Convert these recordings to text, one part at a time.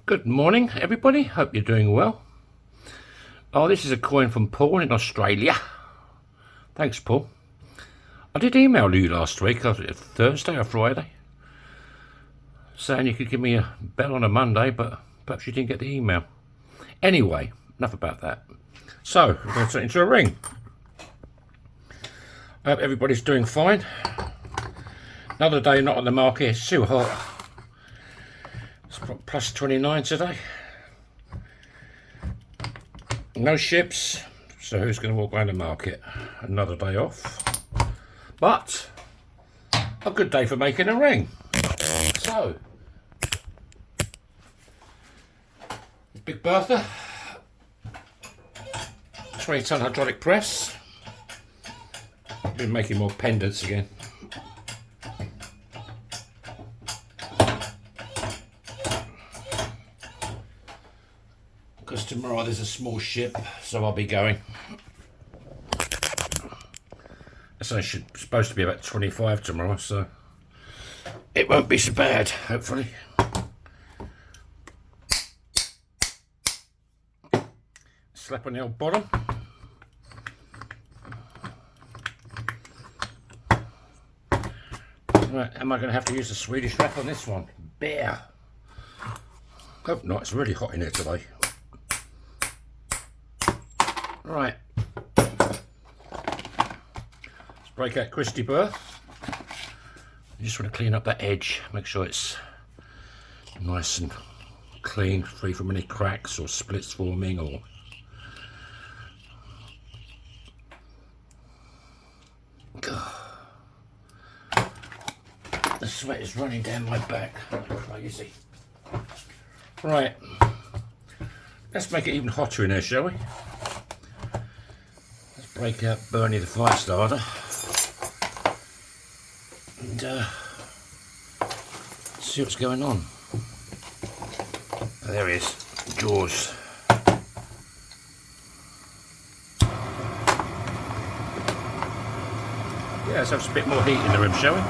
Good morning, everybody. Hope you're doing well. Oh, this is a coin from Paul in Australia. Thanks, Paul. I did email you last week, Thursday or Friday, saying you could give me a bell on a Monday, but perhaps you didn't get the email. Anyway, enough about that. So, we're going to turn into a ring. I hope everybody's doing fine. Another day not on the market. It's too hot. It's plus 29 today. No ships, so who's going to walk around the market? Another day off. But a good day for making a ring. So, Big Bertha, 20-ton hydraulic press. Been making more pendants again. Because tomorrow there's a small ship, so I'll be going. So it's supposed to be about 25 tomorrow, so it won't be so bad, hopefully. Slap on the old bottom. Right, am I going to have to use the Swedish wrap on this one? Bear. Hope not, it's really hot in here today. Right. Let's break out Christy Berth. You just want to clean up that edge, make sure it's nice and clean, free from any cracks or splits forming or the sweat is running down my back like crazy. Right, let's make it even hotter in there, shall we? Let's break out Bernie the fire starter and see what's going on. Oh, there he is, Jaws. Yeah, let's have a bit more heat in the room, shall we?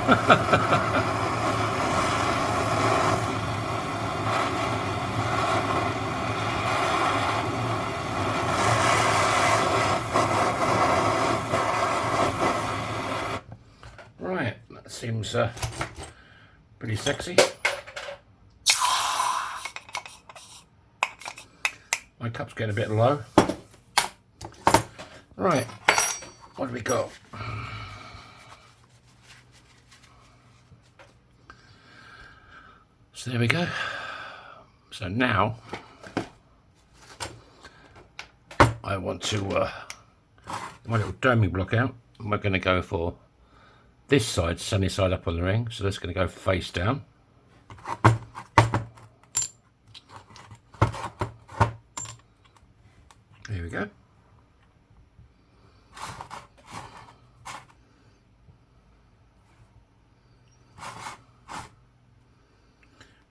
Right, that seems pretty sexy. My cup's getting a bit low. Right, what do we got? So there we go. So now I want to my little doming block out, and we're going to go for this side, sunny side up on the ring. So that's going to go face down. There we go.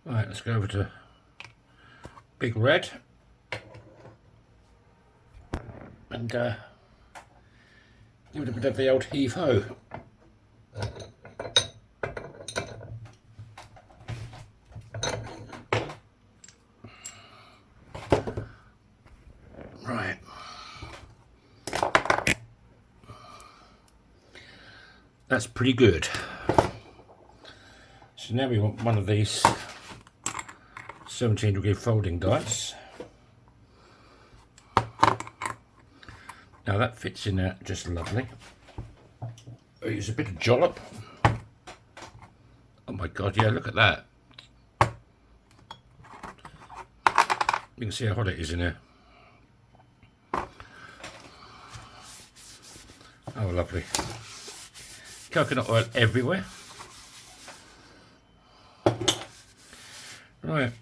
Right, let's go over to Big Red and give it a bit of the old heave-ho. Right. That's pretty good. So now we want one of these 17-degree folding dice. Now that fits in there just lovely. I'll use a bit of jollop. Oh my god, yeah, look at that. You can see how hot it is in here. Oh, lovely. Coconut oil everywhere. Right.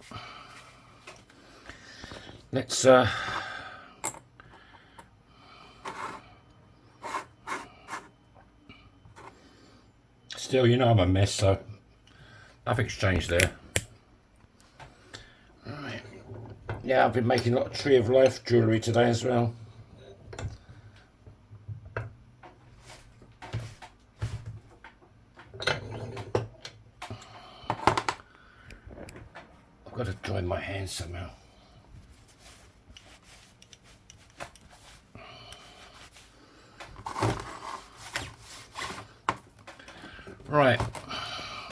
Let's still, you know I'm a mess, so nothing's changed there. Right. Yeah, I've been making a lot of Tree of Life jewellery today as well. I've got to dry my hands somehow. Right,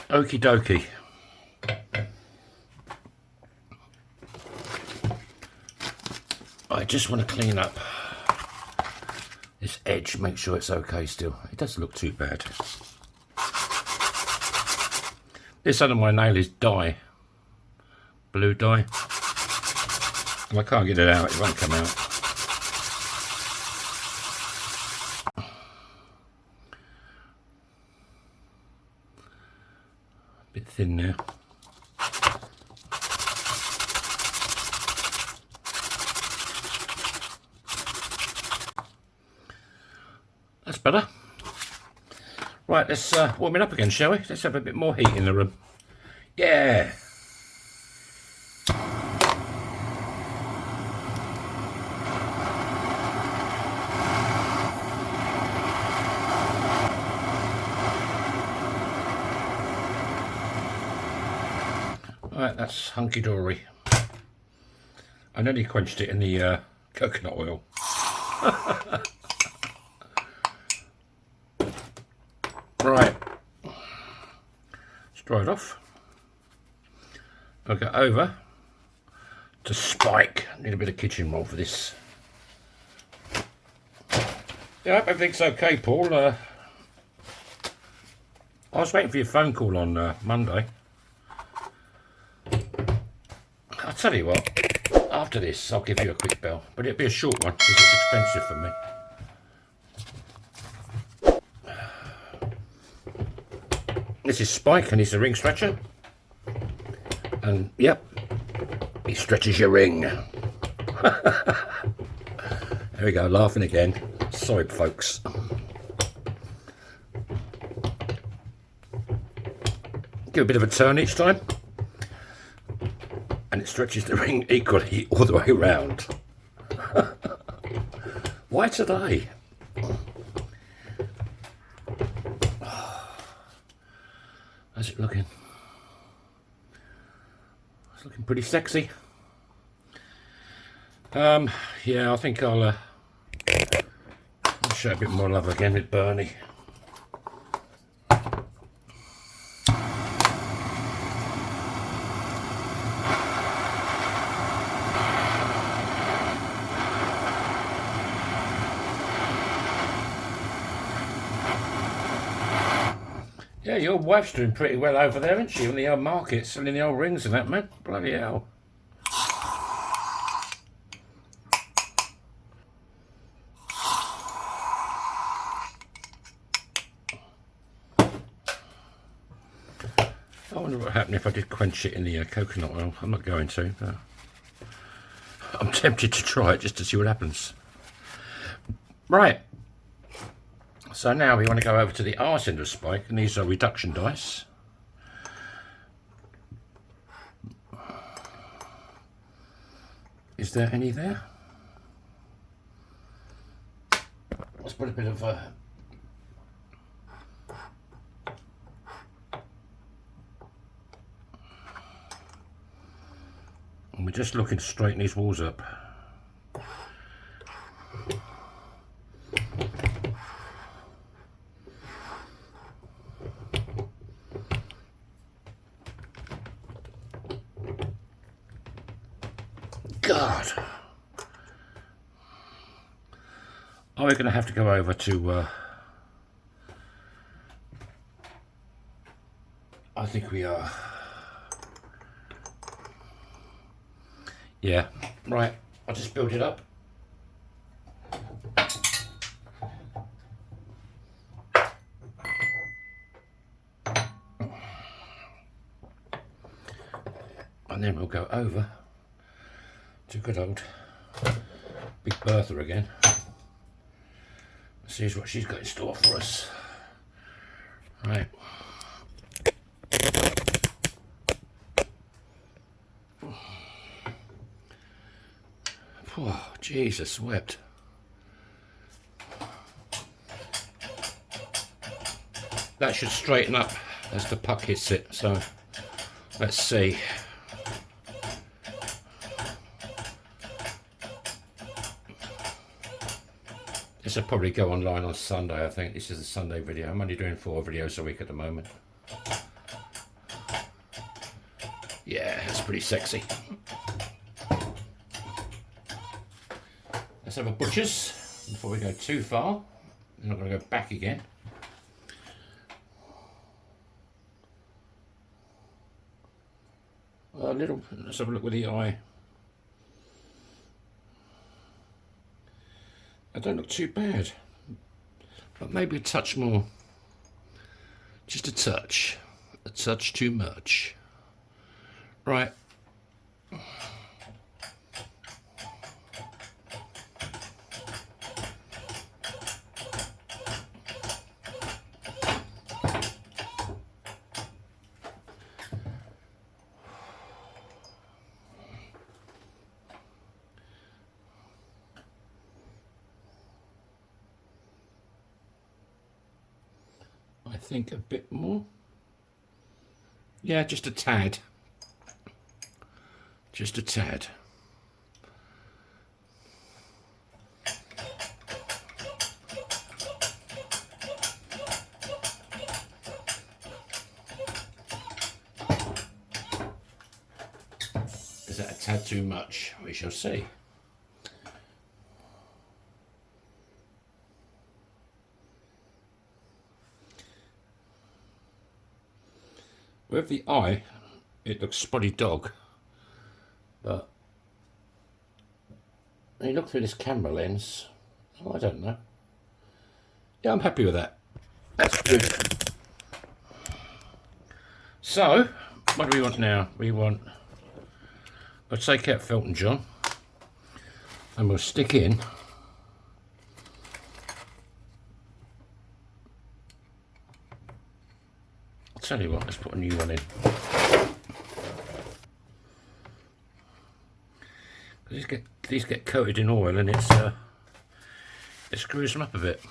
okie dokie. I just want to clean up this edge, make sure it's okay still. It doesn't look too bad. This under my nail is dye, blue dye. And I can't get it out, it won't come out. A bit thin now. That's better. Right, let's warm it up again, shall we? Let's have a bit more heat in the room. Yeah. Right, that's hunky-dory. I nearly quenched it in the coconut oil. Right, let's dry it off. I'll go over to Spike. Need a bit of kitchen roll for this. Yeah, I hope everything's okay, Paul. I was waiting for your phone call on Monday. I'll tell you what, after this I'll give you a quick bell, but it'll be a short one because it's expensive for me. This is Spike and he's a ring stretcher. And yep, he stretches your ring. There we go, laughing again. Sorry folks. Give a bit of a turn each time. And it stretches the ring equally all the way around. Why today? How's it looking? It's looking pretty sexy. Yeah, I think I'll show a bit more love again with Bernie. Yeah, your wife's doing pretty well over there, isn't she? On the old market, selling the old rings and that, man. Bloody hell. I wonder what happened if I did quench it in the coconut oil. I'm not going to, but I'm tempted to try it just to see what happens. Right. So now we want to go over to the arse end of Spike, and these are reduction dice. Is there any there? Let's put a bit of and we're just looking to straighten these walls up. God, are we going to have to go over to I think we are. Yeah, right, I'll just build it up. And then we'll go over to good old Big Bertha again. See what she's got in store for us. Right. Oh, Jesus wept. That should straighten up as the puck hits it, so let's see. This will probably go online on Sunday, I think. This is a Sunday video. I'm only doing 4 videos a week at the moment. Yeah, that's pretty sexy. Let's have a butcher's before we go too far. I'm not going to go back again. Let's have a look with the eye. I don't look too bad, but maybe a touch more. Just a touch too much. Right. I think a bit more. Yeah, just a tad. Just a tad. Is that a tad too much? We shall see. With the eye, it looks spotty dog, but when you look through this camera lens, oh, I don't know. Yeah, I'm happy with that. That's good. So, what do we want now? I'll take out Felton John, and we'll stick in tell you what, let's put a new one in. These get coated in oil and it screws them up a bit.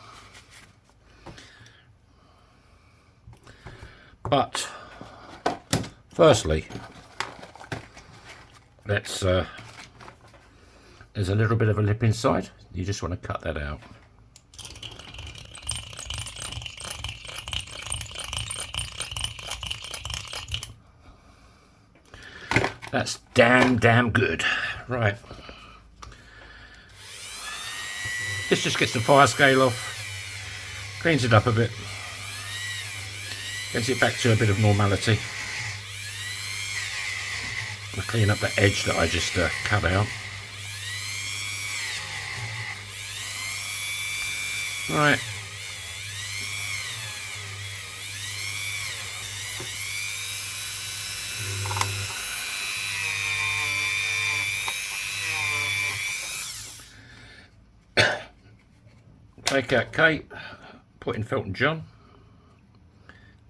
But firstly, there's a little bit of a lip inside. You just want to cut that out. That's damn good. Right. This just gets the fire scale off, cleans it up a bit, gets it back to a bit of normality. I'll clean up the edge that I just cut out. Right. Take out Kate, put in Felton John.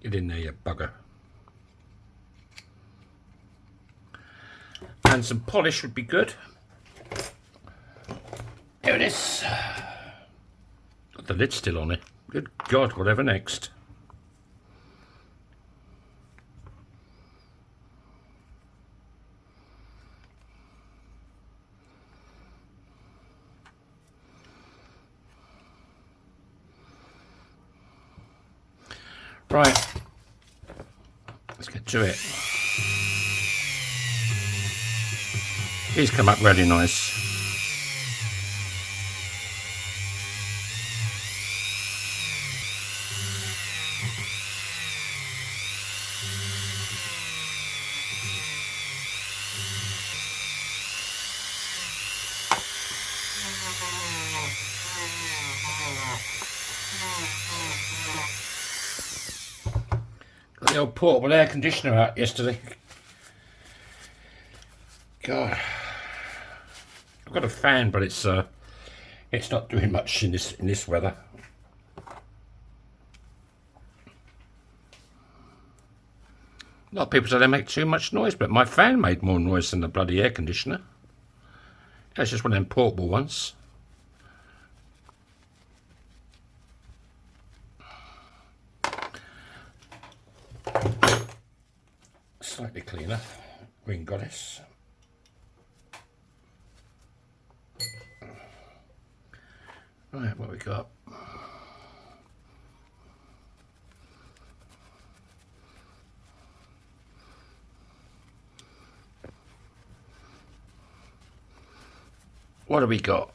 Get in there, you bugger. And some polish would be good. Here it is. Got the lid still on it. Good God, whatever next. Right, let's get to it. These come up really nice. Got the old portable air conditioner out yesterday. God, I've got a fan, but it's not doing much in this weather. A lot of people say they make too much noise, but my fan made more noise than the bloody air conditioner. It's just one of them portable ones. Slightly cleaner, Green Goddess. Right, what we got? What have we got?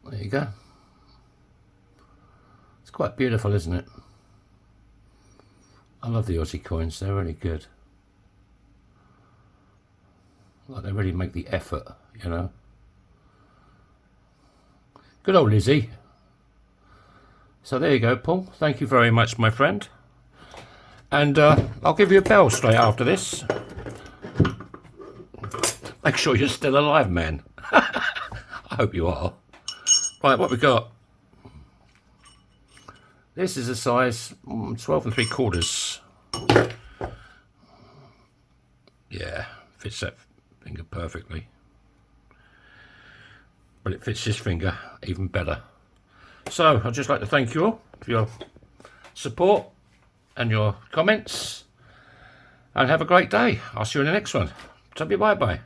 There you go. It's quite beautiful, isn't it? I love the Aussie coins, they're really good. Like, they really make the effort, you know. Good old Lizzie. So there you go, Paul. Thank you very much, my friend. And I'll give you a bell straight after this. Make sure you're still alive, man. I hope you are. Right, what we got? This is a size 12 3/4. Yeah, fits that finger perfectly. But it fits this finger even better. So I'd just like to thank you all for your support and your comments. And have a great day. I'll see you in the next one. So bye bye.